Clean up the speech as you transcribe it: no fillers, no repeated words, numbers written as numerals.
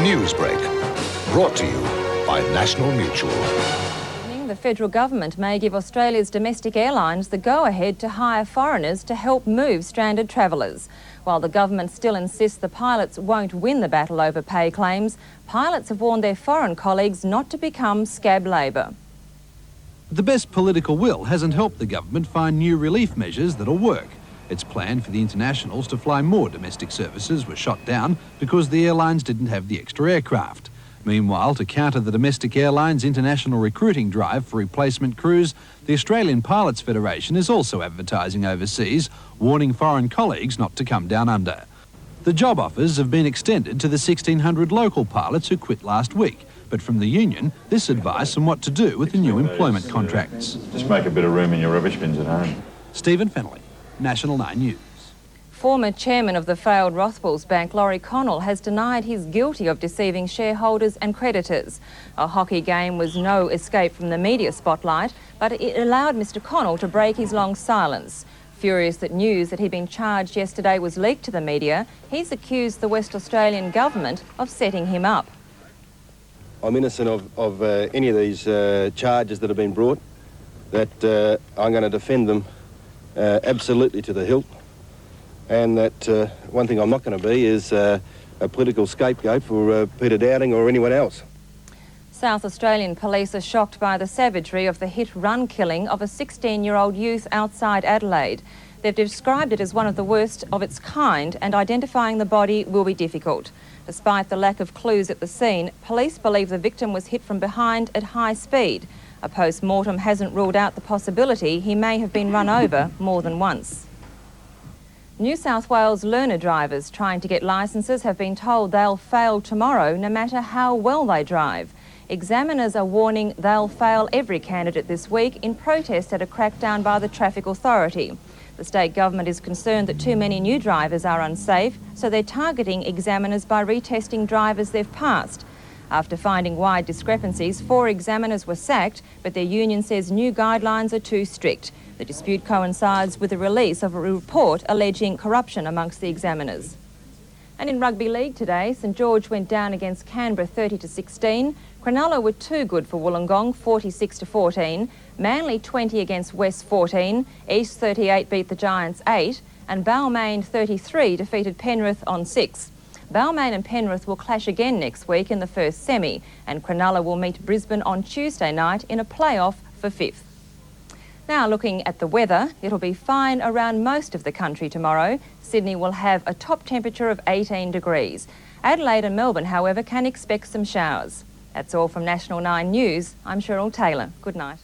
Newsbreak, brought to you by National Mutual. The federal government may give Australia's domestic airlines the go-ahead to hire foreigners to help move stranded travellers. While the government still insists the pilots won't win the battle over pay claims, pilots have warned their foreign colleagues not to become scab labour. The best political will hasn't helped the government find new relief measures that'll work. Its plan for the internationals to fly more domestic services was shot down because the airlines didn't have the extra aircraft. Meanwhile, to counter the domestic airlines' international recruiting drive for replacement crews, the Australian Pilots Federation is also advertising overseas, warning foreign colleagues not to come down under. The job offers have been extended to the 1,600 local pilots who quit last week, but from the union, this advice on what to do with the new employment contracts. Just make a bit of room in your rubbish bins at home. Stephen Fennelly, National 9 News. Former chairman of the failed Rothbulls Bank, Laurie Connell, has denied he's guilty of deceiving shareholders and creditors. A hockey game was no escape from the media spotlight, but it allowed Mr Connell to break his long silence. Furious that news that he'd been charged yesterday was leaked to the media, he's accused the West Australian government of setting him up. I'm innocent of any of these charges that have been brought, that I'm going to defend them absolutely to the hilt, and that one thing I'm not going to be is a political scapegoat for Peter Dowding or anyone else. South Australian police are shocked by the savagery of the hit-run killing of a 16-year-old youth outside Adelaide. They've described it as one of the worst of its kind, and identifying the body will be difficult. Despite the lack of clues at the scene, police believe the victim was hit from behind at high speed. A post-mortem hasn't ruled out the possibility he may have been run over more than once. New South Wales learner drivers trying to get licences have been told they'll fail tomorrow no matter how well they drive. Examiners are warning they'll fail every candidate this week in protest at a crackdown by the Traffic Authority. The state government is concerned that too many new drivers are unsafe, so they're targeting examiners by retesting drivers they've passed. After finding wide discrepancies, 4 examiners were sacked, but their union says new guidelines are too strict. The dispute coincides with the release of a report alleging corruption amongst the examiners. And in rugby league today, St George went down against Canberra 30-16. Cronulla were too good for Wollongong 46-14. Manly 20 against West 14. East 38 beat the Giants 8. And Balmain 33 defeated Penrith on 6. Balmain and Penrith will clash again next week in the first semi, and Cronulla will meet Brisbane on Tuesday night in a playoff for 5th. Now looking at the weather, it'll be fine around most of the country tomorrow. Sydney will have a top temperature of 18 degrees. Adelaide and Melbourne, however, can expect some showers. That's all from National 9 News. I'm Sheryl Taylor. Good night.